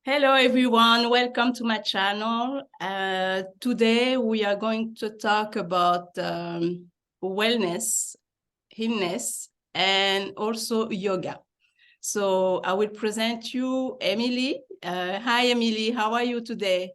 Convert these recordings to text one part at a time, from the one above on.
Hello everyone, welcome to my channel. Today we are going to talk about wellness, illness, and also yoga. So I will present you Emily. Hi Emily, how are you today?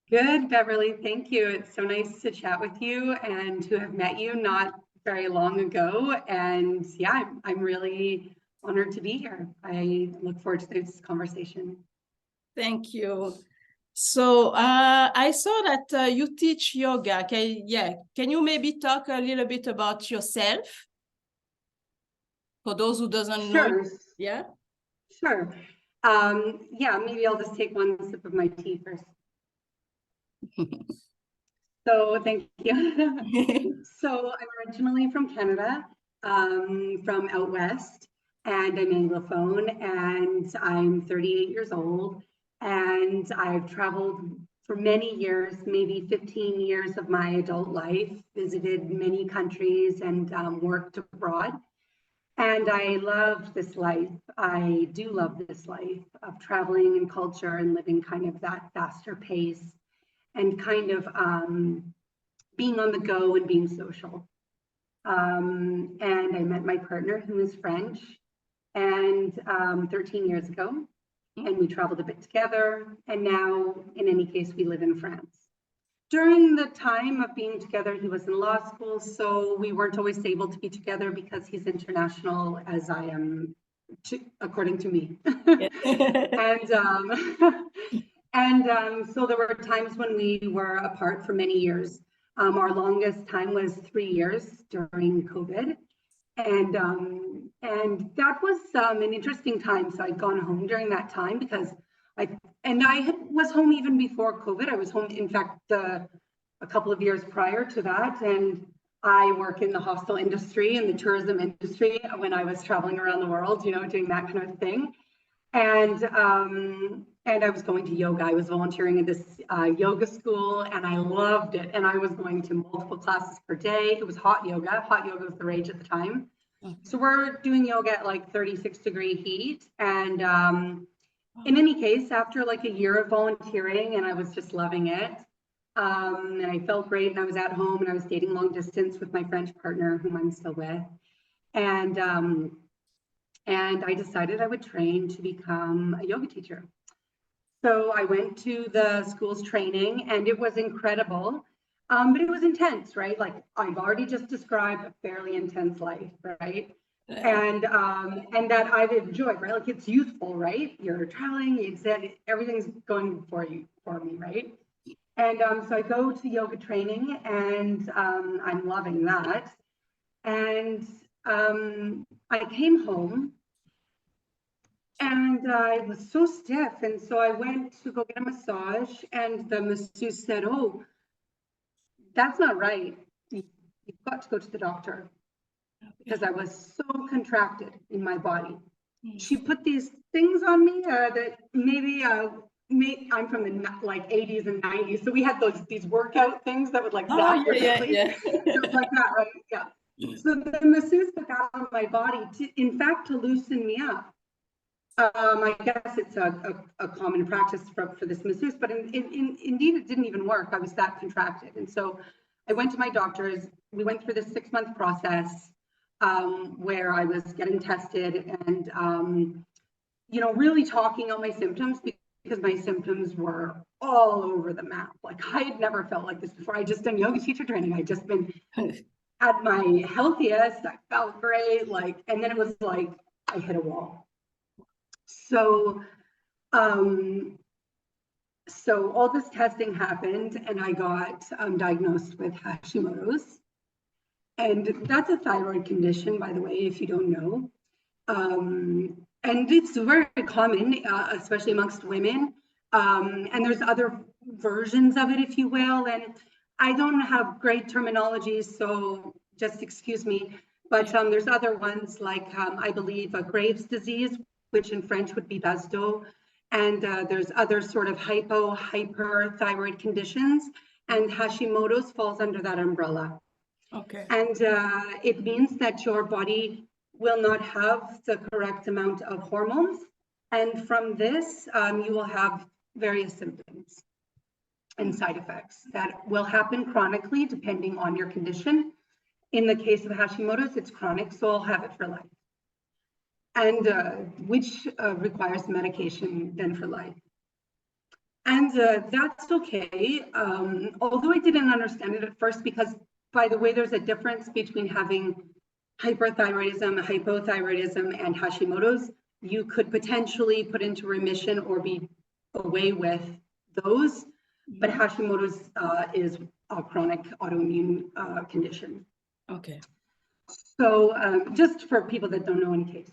Good, Beverly. Thank you. It's so nice to chat with you and to have met you not very long ago. And yeah, I'm really honored to be here. I look forward to this conversation. Thank you. So I saw that you teach yoga. Can you maybe talk a little bit about yourself for those who doesn't know? Sure. Yeah. Sure. Yeah, maybe I'll just take one sip of my tea first. So thank you. So I'm originally from Canada, from out west, and I'm Anglophone, and I'm 38 years old, and I've traveled for many years, maybe 15 years of my adult life, visited many countries and worked abroad. And I loved this life. I do love this life of traveling and culture and living kind of that faster pace and kind of being on the go and being social. And I met my partner, who is French, and 13 years ago, and we traveled a bit together. And now, in any case, we live in France. During the time of being together, he was in law school, so we weren't always able to be together because he's international, as I am, according to me. So there were times when we were apart for many years. Our longest time was 3 years during COVID. And that was an interesting time. So I'd gone home during that time because was home even before COVID. I was home, in fact, a couple of years prior to that. And I work in the hostel industry and the tourism industry when I was traveling around the world, doing that kind of thing. And I was going to yoga. I was volunteering at this yoga school, and I loved it. And I was going to multiple classes per day. It was hot yoga. Hot yoga was the rage at the time. So we're doing yoga at like 36-degree heat. And in any case, after like a year of volunteering, and I was just loving it, and I felt great, and I was at home, and I was dating long distance with my French partner, whom I'm still with. And I decided I would train to become a yoga teacher. So I went to the school's training, and it was incredible, but it was intense, right? Like I've already just described a fairly intense life, right? And that I've enjoyed, right? Like it's youthful, right? You're traveling, everything's going for me, right? And so I go to yoga training, and I'm loving that. And I came home, and I was so stiff. And so I went to go get a massage, and the masseuse said, "Oh, that's not right. You've got to go to the doctor," because I was so contracted in my body. She put these things on me that maybe I'm from the like 80s and 90s. So we had these workout things that would like zap your belly. Just like that, right? Yeah. So the masseuse put that on my body, in fact, to loosen me up. I guess it's a common practice for this masseuse, but indeed it didn't even work. I was that contracted. And so I went to my doctors. We went through this 6-month process where I was getting tested and, really talking on my symptoms, because my symptoms were all over the map. Like I had never felt like this before. I just done yoga teacher training. I'd just been at my healthiest. I felt great. And then it was like I hit a wall. So all this testing happened, and I got diagnosed with Hashimoto's. And that's a thyroid condition, by the way, if you don't know. And it's very common, especially amongst women. And there's other versions of it, if you will. And I don't have great terminology, so just excuse me. But there's other ones like, I believe, Graves' disease, which in French would be Basdo. And there's other sort of hyperthyroid conditions. And Hashimoto's falls under that umbrella. Okay. And it means that your body will not have the correct amount of hormones. And from this, you will have various symptoms and side effects that will happen chronically depending on your condition. In the case of Hashimoto's, it's chronic, so I'll have it for life. And which requires medication then for life. And that's okay, although I didn't understand it at first, because, by the way, there's a difference between having hyperthyroidism, hypothyroidism, and Hashimoto's. You could potentially put into remission or be away with those, but Hashimoto's is a chronic autoimmune condition. Okay. So just for people that don't know, in case.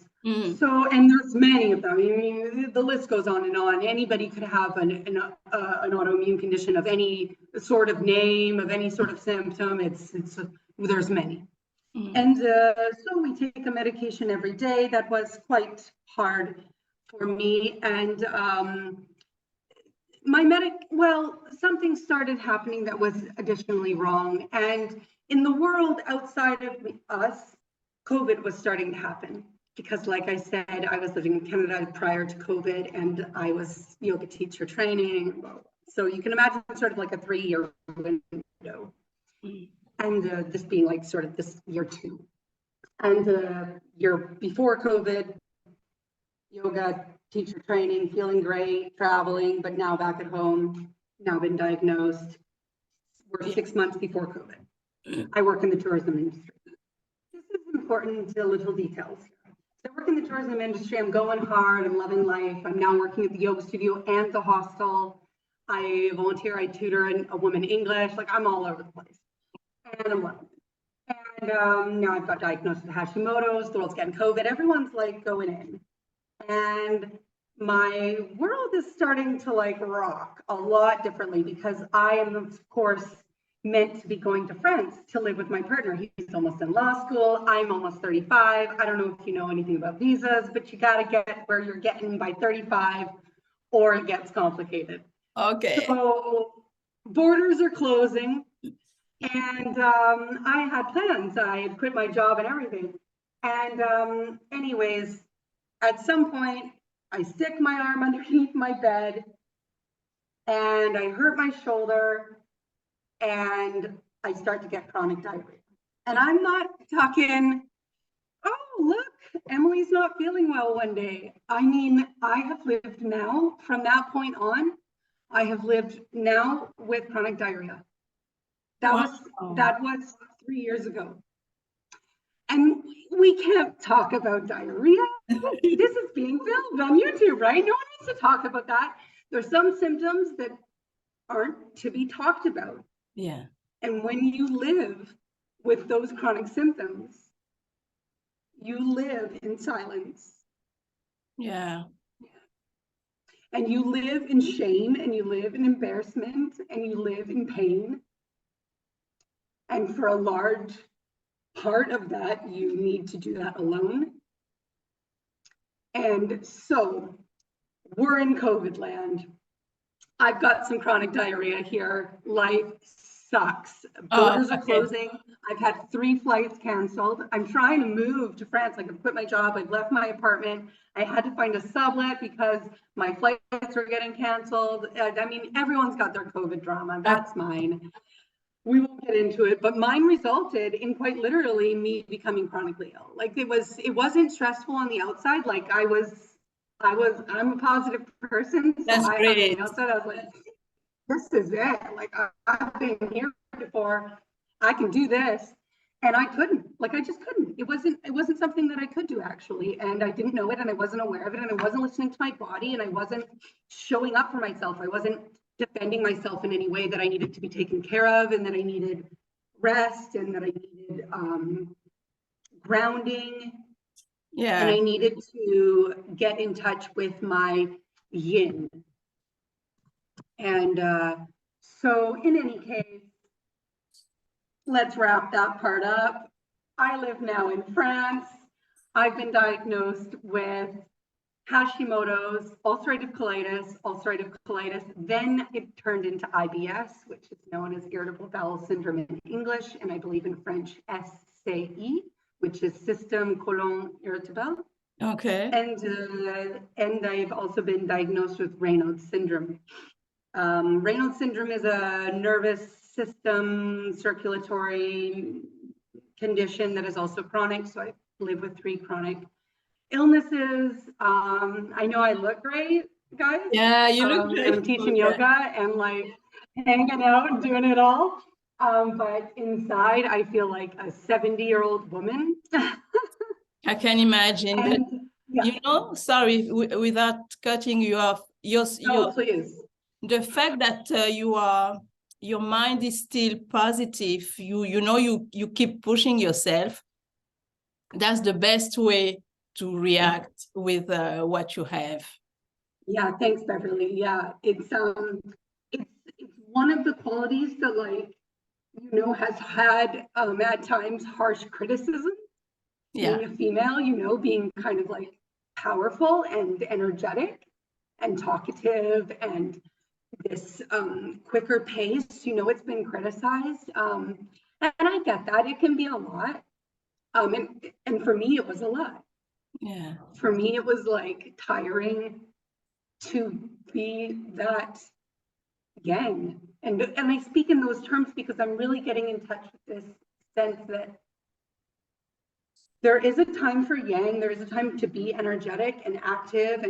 So, and there's many of them. I mean, the list goes on and on. Anybody could have an autoimmune condition of any sort of name, of any sort of symptom. There's many. And so we take a medication every day. That was quite hard for me. And something started happening that was additionally wrong. And in the world outside of us, COVID was starting to happen. Because like I said, I was living in Canada prior to COVID, and I was yoga teacher training. So you can imagine sort of like a 3-year window. And this being like sort of this year 2. And year before COVID, yoga teacher training, feeling great, traveling, but now back at home, now been diagnosed. We're 6 months before COVID. I work in the tourism industry. This is important, the little details. So I work in the tourism industry. I'm going hard. I'm loving life. I'm now working at the yoga studio and the hostel. I volunteer. I tutor a woman English. Like, I'm all over the place. And I'm loving it. And now I've got diagnosed with Hashimoto's. The world's getting COVID. Everyone's like going in. And my world is starting to like rock a lot differently, because I am, of course, meant to be going to France to live with my partner. He's almost in law school. I'm almost 35. I don't know if you know anything about visas, but you got to get where you're getting by 35 or it gets complicated. Okay. So borders are closing, and I had plans. I had quit my job and everything. And anyways, at some point, I stick my arm underneath my bed and I hurt my shoulder, and I start to get chronic diarrhea. And I'm not talking, oh, look, Emily's not feeling well one day. I mean, I have lived now, from that point on, I have lived now with chronic diarrhea. That was 3 years ago. And we can't talk about diarrhea. This is being filmed on YouTube, right? No one wants to talk about that. There's some symptoms that aren't to be talked about. Yeah. And when you live with those chronic symptoms, you live in silence. Yeah. And you live in shame, and you live in embarrassment, and you live in pain. And for a large part of that, you need to do that alone. And so we're in COVID land. I've got some chronic diarrhea here. Life sucks. Borders are closing. I've had 3 flights canceled. I'm trying to move to France. Like, I've quit my job. I've left my apartment. I had to find a sublet because my flights were getting canceled. I mean, everyone's got their COVID drama. That's mine. We won't get into it, but mine resulted in quite literally me becoming chronically ill. Like, it wasn't stressful on the outside. Like, I'm a positive person. So That's great. On the outside, I was like, this is it. Like, I've been here before. I can do this. And I couldn't. Like, I just couldn't. It wasn't something that I could do, actually. And I didn't know it, and I wasn't aware of it, and I wasn't listening to my body, and I wasn't showing up for myself. I wasn't defending myself in any way that I needed to be taken care of, and that I needed rest, and that I needed grounding. Yeah. And I needed to get in touch with my yin. And so in any case, let's wrap that part up. I live now in France. I've been diagnosed with Hashimoto's, ulcerative colitis. Then it turned into IBS, which is known as irritable bowel syndrome in English, and I believe in French, SCI, which is system colon irritable. Okay. And I've also been diagnosed with Raynaud's syndrome. Raynaud's syndrome is a nervous system circulatory condition that is also chronic. So I live with 3 chronic illnesses. I know I look great, guys. Yeah, you look great. I'm teaching yoga and like hanging out and doing it all. But inside, I feel like a 70-year-old woman. I can imagine, but Yeah. you know, sorry, without cutting you off, Oh, please. the fact that your mind is still positive, you keep pushing yourself. That's the best way to react with what you have. Yeah, thanks, Beverly. Yeah, it's one of the qualities that, like, has had at times harsh criticism. Yeah. Being a female, being kind of like powerful and energetic and talkative and this quicker pace, it's been criticized. And I get that. It can be a lot. And for me, it was a lot. Yeah. For me, it was like tiring to be that yang. And I speak in those terms because I'm really getting in touch with this sense that there is a time for yang, there is a time to be energetic and active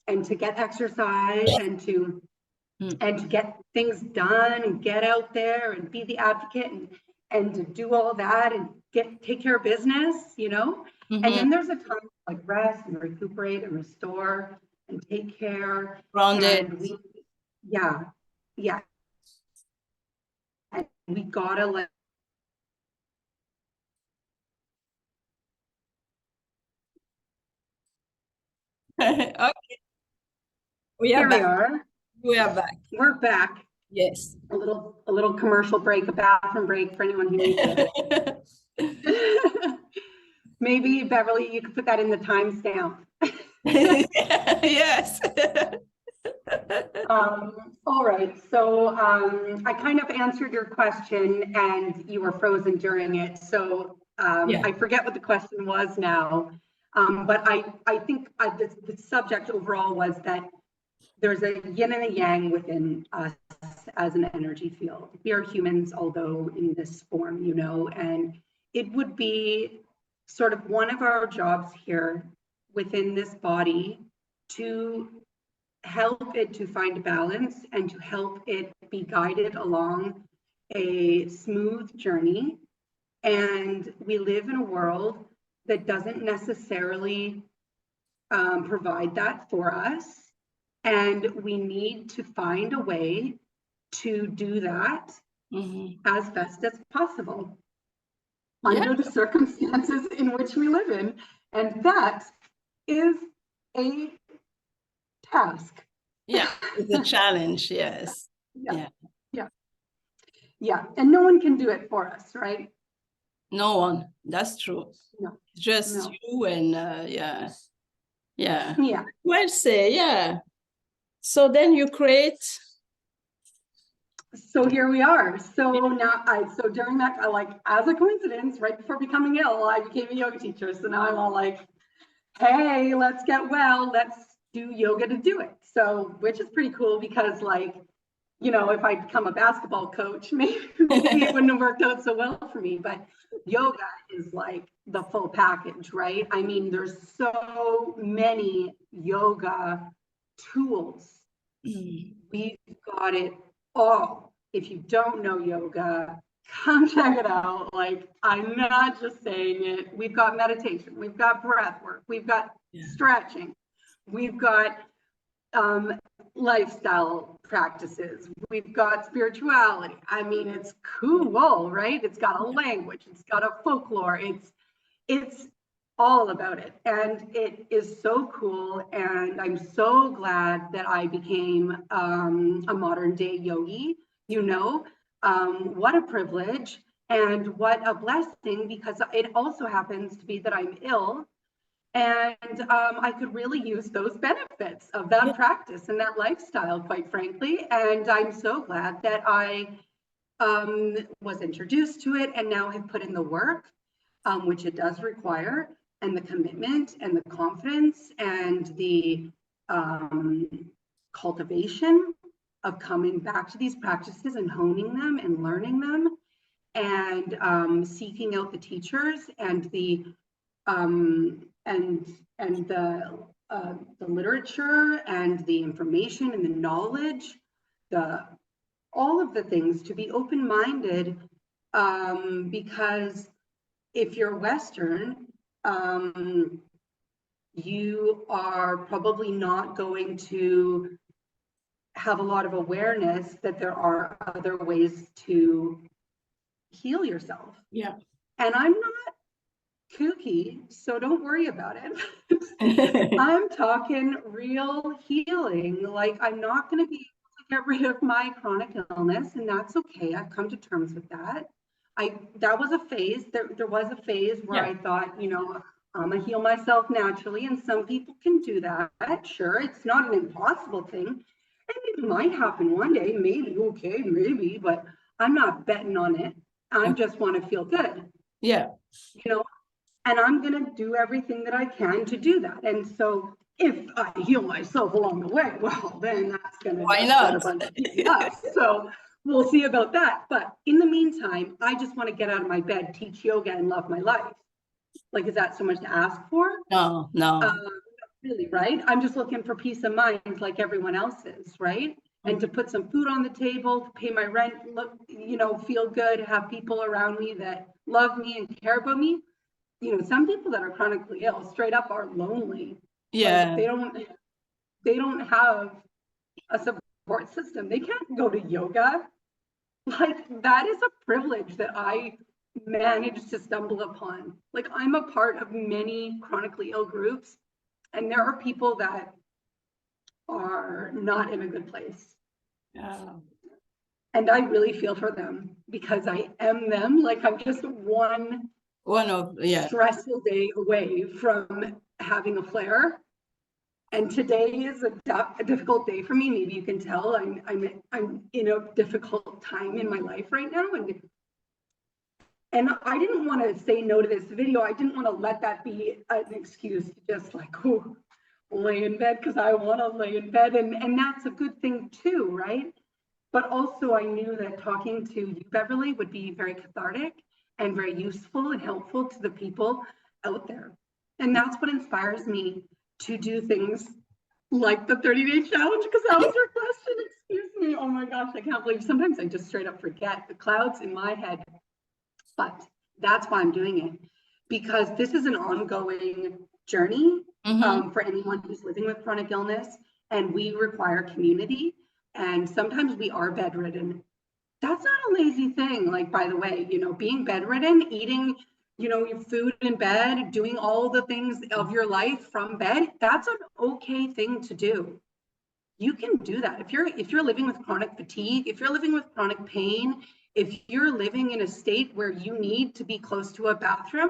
and to get exercise and to get things done and get out there and be the advocate and to do all that and take care of business, And then there's a time to like rest and recuperate and restore and take care. Grounded. And yeah. And we gotta let. Okay. Here we are. We are back. We're back. Yes. A little commercial break, a bathroom break for anyone who needs it. Maybe, Beverly, you could put that in the timestamp. Yes. All right. So I kind of answered your question and you were frozen during it. So I forget what the question was now. But I think the subject overall was that there's a yin and a yang within us as an energy field. We are humans, although in this form, and it would be sort of one of our jobs here within this body to help it to find balance and to help it be guided along a smooth journey. And we live in a world that doesn't necessarily provide that for us. And we need to find a way to do that as best as possible under the circumstances in which we live in. And that is a task. Yeah, it's a challenge, yes. Yeah. And no one can do it for us, right? No one, that's true. No. Just you and yeah. Yeah. Well said, yeah. So then you create. So here we are. So now so during that, as a coincidence, right before becoming ill, I became a yoga teacher. So now I'm all like, hey, let's get well, let's do yoga to do it. So, which is pretty cool because if I'd become a basketball coach, maybe it wouldn't have worked out so well for me, but yoga is like the full package, right? I mean, there's so many yoga tools. We've got it all. If you don't know yoga, come check it out. I'm not just saying it. We've got meditation, we've got breath work, we've got stretching, we've got lifestyle practices, we've got spirituality. I mean, it's cool, right? It's got a language, it's got a folklore, it's all about it. And it is so cool. And I'm so glad that I became a modern day yogi. What a privilege and what a blessing, because it also happens to be that I'm ill. And I could really use those benefits of that practice and that lifestyle, quite frankly. And I'm so glad that I was introduced to it and now have put in the work. which it does require, and the commitment and the confidence and the cultivation of coming back to these practices and honing them and learning them, and seeking out the teachers and the literature and the information and the knowledge, all of the things, to be open-minded, because if you're Western, you are probably not going to have a lot of awareness that there are other ways to heal yourself. Yeah. And I'm not kooky, so don't worry about it. I'm talking real healing. Like, I'm not going to be able to get rid of my chronic illness, and that's okay. I've come to terms with that. That was a phase. There was a phase where I thought, you know, I'm gonna heal myself naturally, and some people can do that. Sure, it's not an impossible thing, and it might happen one day. Maybe, okay, maybe, but I'm not betting on it. I just want to feel good. Yeah. You know, and I'm going to do everything that I can to do that. And so if I heal myself along the way, well, then that's going to Why not? a bunch of PCOS. So we'll see about that. But in the meantime, I just want to get out of my bed, teach yoga, and love my life. Like, is that so much to ask for? No, no. Really, right? I'm just looking for peace of mind like everyone else is, right? And to put some food on the table, to pay my rent, look, you know, feel good, have people around me that love me and care about me. You know, some people that are chronically ill straight up are lonely. Yeah. Like, they don't have a support system. They can't go to yoga. Like, that is a privilege that I managed to stumble upon. Like, I'm a part of many chronically ill groups, and there are people that are not in a good place. And I really feel for them because I am them. Like, I'm just one stressful day away from having a flare. And today is a difficult day for me. Maybe you can tell I'm in a difficult time in my life right now. And I didn't want to say no to this video. I didn't want to let that be an excuse to just like, oh, lay in bed because I want to lay in bed. And that's a good thing too, right? But also I knew that talking to you, Beverley, would be very cathartic and very useful and helpful to the people out there. And that's what inspires me to do things like the 30-day challenge, because that was your question. Excuse me. Oh my gosh, I can't believe sometimes I just straight up forget the clouds in my head. But that's why I'm doing it, because this is an ongoing journey for anyone who's living with chronic illness, and we require community. And sometimes we are bedridden. That's not a lazy thing. Like, by the way, you know, being bedridden, eating, you know, your food in bed, doing all the things of your life from bed, that's an okay thing to do. You can do that. If you're living with chronic fatigue, if you're living with chronic pain, if you're living in a state where you need to be close to a bathroom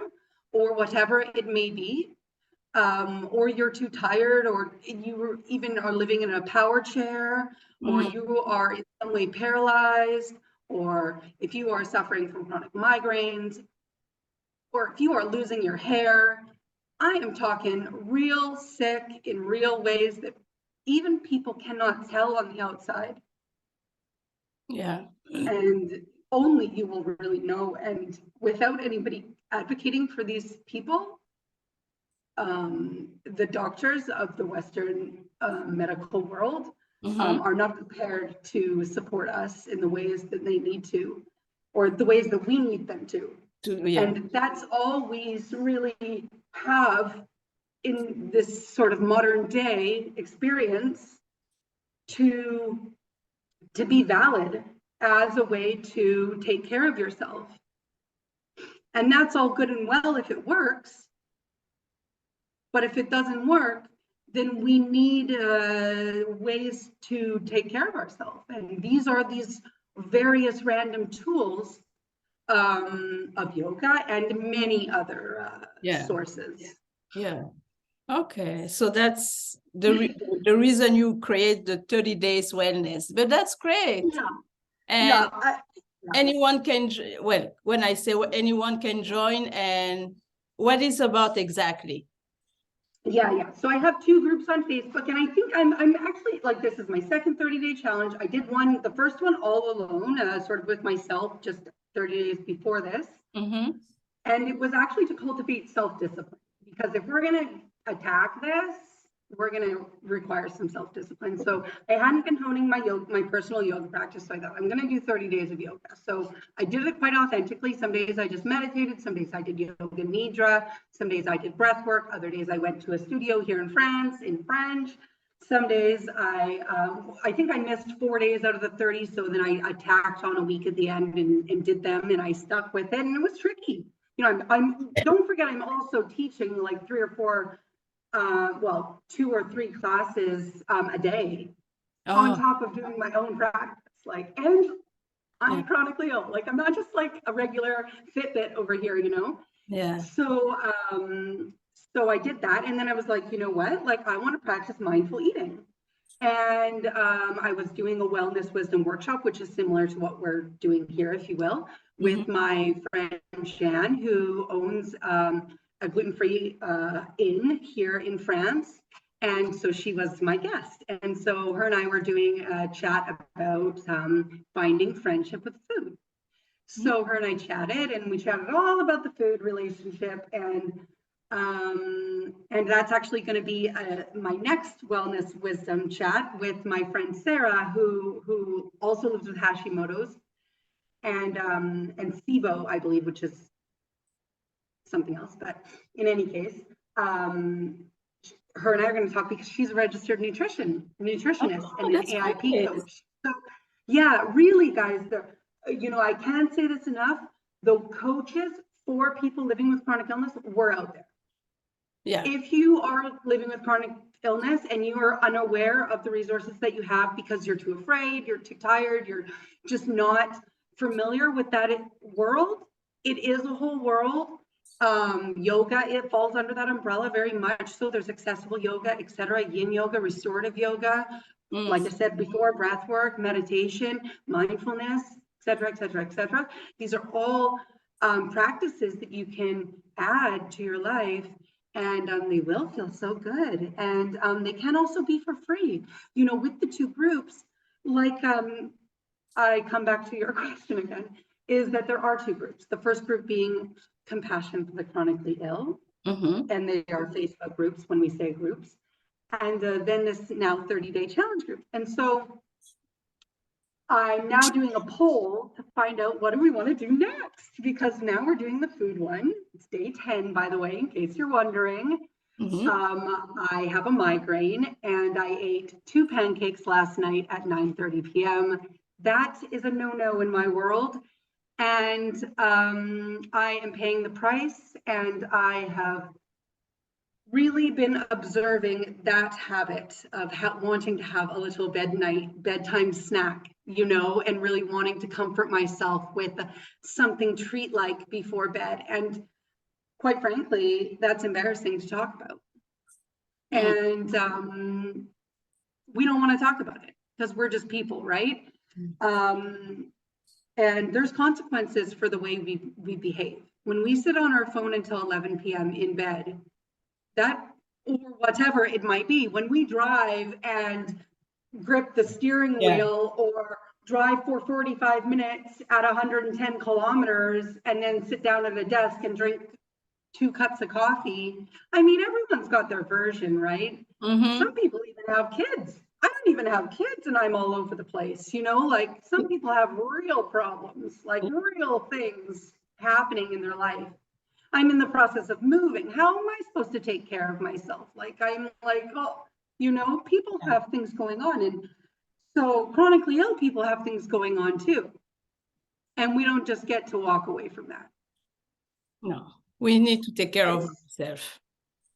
or whatever it may be, or you're too tired, or you even are living in a power chair, or you are in some way paralyzed, or if you are suffering from chronic migraines, or if you are losing your hair, I am talking real sick in real ways that even people cannot tell on the outside. Yeah. And only you will really know. And without anybody advocating for these people, the doctors of the Western medical world are not prepared to support us in the ways that they need to, or the ways that we need them to. And that's all we really have in this sort of modern day experience to be valid as a way to take care of yourself. And that's all good and well if it works. But if it doesn't work, then we need ways to take care of ourselves. And these are these various random tools of yoga and many other sources. Yeah. Okay. So that's the reason you create the 30 days wellness, but that's great. Yeah. And anyone can, well, when I say anyone can join, and what is about exactly? Yeah. So I have 2 groups on Facebook, and I think I'm actually, like, this is my second 30-day challenge. I did the first one all alone, sort of with myself, just 30 days before this. Mm-hmm. And it was actually to cultivate self-discipline, because if we're going to attack this, we're going to require some self-discipline. So I hadn't been honing my personal yoga practice. So I thought, I'm going to do 30 days of yoga. So I did it quite authentically. Some days I just meditated. Some days I did yoga nidra. Some days I did breath work. Other days I went to a studio here in France in French. Some days I think I missed 4 days out of the 30. So then I tacked on a week at the end and did them, and I stuck with it. And it was tricky. You know, don't forget, I'm also teaching like 3 or 4, 2 or 3 classes a day on top of doing my own practice. Like, and I'm chronically ill. Like, I'm not just like a regular Fitbit over here, you know? Yeah. So, so I did that. And then I was like, you know what? Like, I want to practice mindful eating. And I was doing a wellness wisdom workshop, which is similar to what we're doing here, if you will, with my friend Shan, who owns a gluten-free inn here in France. And so she was my guest. And so her and I were doing a chat about finding friendship with food. So her and I chatted, and we chatted all about the food relationship, and that's actually going to be my next wellness wisdom chat with my friend Sarah, who also lives with Hashimoto's, and SIBO, I believe, which is something else. But in any case, her and I are going to talk because she's a registered nutritionist and an AIP coach. So yeah, really, guys, you know, I can't say this enough. The coaches for people living with chronic illness were out there. Yeah. If you are living with chronic illness and you are unaware of the resources that you have because you're too afraid, you're too tired, you're just not familiar with that world, it is a whole world. Yoga, it falls under that umbrella very much. So there's accessible yoga, etc., yin yoga, restorative yoga, like I said before, breath work, meditation, mindfulness, etc., etc., etc. These are all practices that you can add to your life, and they will feel so good. And they can also be for free. You know, with the 2 groups, like I come back to your question again, is that there are 2 groups. The first group being compassion for the chronically ill, and they are Facebook groups when we say groups. And then this now 30-day challenge group. And so I'm now doing a poll to find out what do we want to do next, because now we're doing the food one. It's day 10, by the way, in case you're wondering. I have a migraine, and I ate 2 pancakes last night at 9:30 p.m. That is a no-no in my world. And I am paying the price, and I have really been observing that habit of wanting to have a little bedtime snack, you know, and really wanting to comfort myself with something treat-like before bed. And quite frankly, that's embarrassing to talk about. And we don't want to talk about it because we're just people, right? And there's consequences for the way we behave. When we sit on our phone until 11 p.m. in bed, that, or whatever it might be, when we drive and grip the steering wheel, or drive for 45 minutes at 110 kilometers and then sit down at a desk and drink 2 cups of coffee. I mean, everyone's got their version, right? Some people even have kids. I don't even have kids, and I'm all over the place, you know, like some people have real problems, like real things happening in their life. I'm in the process of moving. How am I supposed to take care of myself? Like, I'm like, oh, you know, people have things going on. And so chronically ill people have things going on too. And we don't just get to walk away from that. No, we need to take care of ourselves.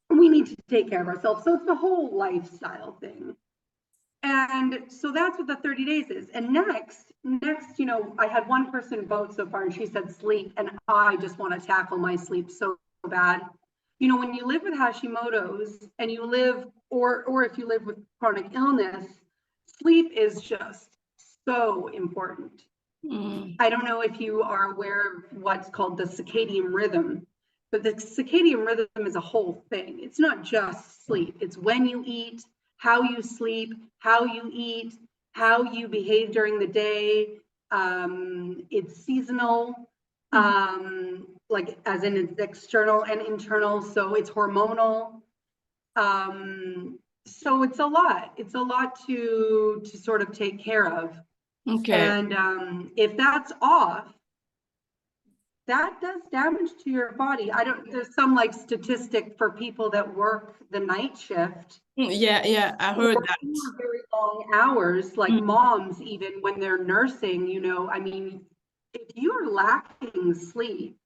We need to take care of ourselves. So it's the whole lifestyle thing. And so that's what the 30 days is. And next, you know, I had one person vote so far, and she said sleep. And I just want to tackle my sleep so bad. You know, when you live with Hashimoto's and you live, or if you live with chronic illness, sleep is just so important. I don't know if you are aware of what's called the circadian rhythm, but the circadian rhythm is a whole thing. It's not just sleep. It's when you eat, how you sleep, how you eat, how you behave during the day. It's seasonal, like as in it's external and internal. So it's hormonal. So it's a lot. It's a lot to sort of take care of. Okay. And if that's off, that does damage to your body. There's some like statistic for people that work the night shift. Yeah, I heard that. Very long hours, like moms, even when they're nursing, I mean, if you're lacking sleep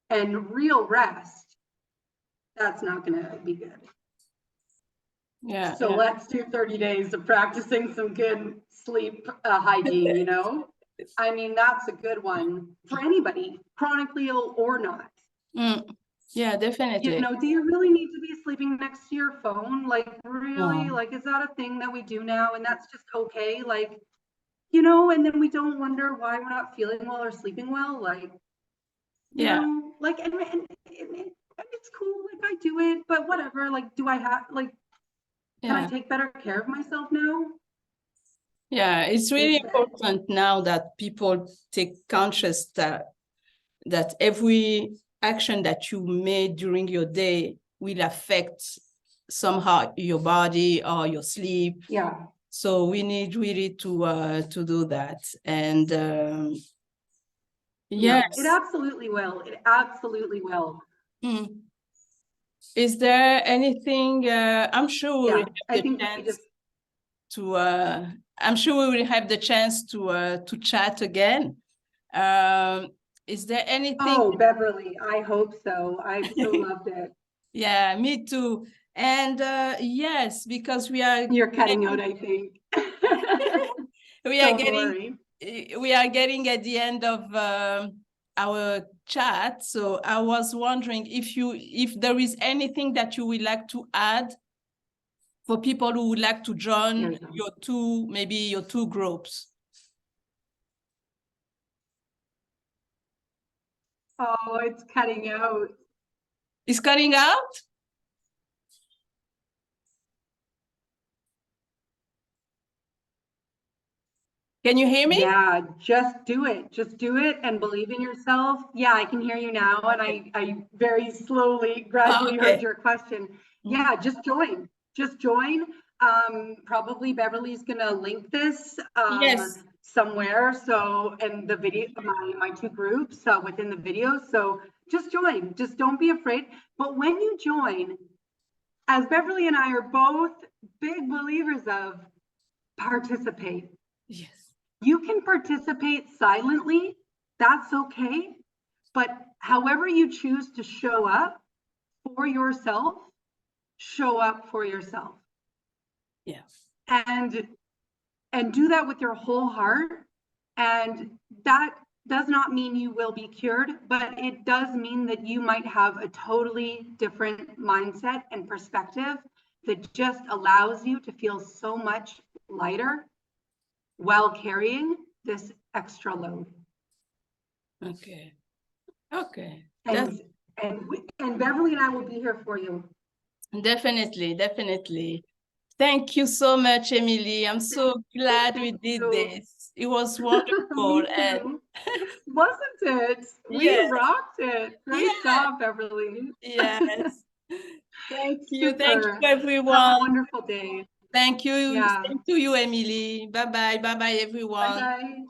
and real rest, that's not going to be good. Yeah. So let's do 30 days of practicing some good sleep hygiene, I mean, that's a good one for anybody, chronically ill or not. Yeah, definitely. Do you really need to be sleeping next to your phone? Like, really? Like, is that a thing that we do now? And that's just okay? Like, and then we don't wonder why we're not feeling well or sleeping well. Like, like, and it's cool. Like, I do it, but whatever. Like, do I have, like, can I take better care of myself now? Yeah, it's really important now that people take conscious that every action that you made during your day will affect somehow your body or your sleep. Yeah. So we need really to do that. And yes. It absolutely will. It absolutely will. Is there anything, I'm sure we'll have the chance to, I'm sure we will have the chance to chat again. Is there anything? Oh, Beverley, I hope so. I so loved it. Yeah, me too. And yes, because you're cutting out, I think. we are getting at the end of our chat. So I was wondering if there is anything that you would like to add for people who would like to join your two groups. Oh, it's cutting out. It's cutting out? Can you hear me? Yeah, just do it. Just do it and believe in yourself. Yeah, I can hear you now. And I very slowly, gradually heard your question. Yeah, just join. Just join. Probably Beverly's going to link this somewhere. So, and the video, my two groups within the video. So just join. Just don't be afraid. But when you join, as Beverly and I are both big believers of, participate. Yes. You can participate silently, that's okay. But however you choose to show up for yourself, show up for yourself. Yes. And do that with your whole heart. And that does not mean you will be cured, but it does mean that you might have a totally different mindset and perspective that just allows you to feel so much lighter while carrying this extra load. Okay. And Beverly and I will be here for you. Definitely. Thank you so much, Emily. I'm so glad we did this. It was wonderful. Me too. Wasn't it? We rocked it. Great job, Beverly. Yes. Thank you. Super. Thank you, everyone. Have a wonderful day. Thank you. Yeah. Same to you, Emily. Bye-bye. Bye-bye, everyone. Bye-bye.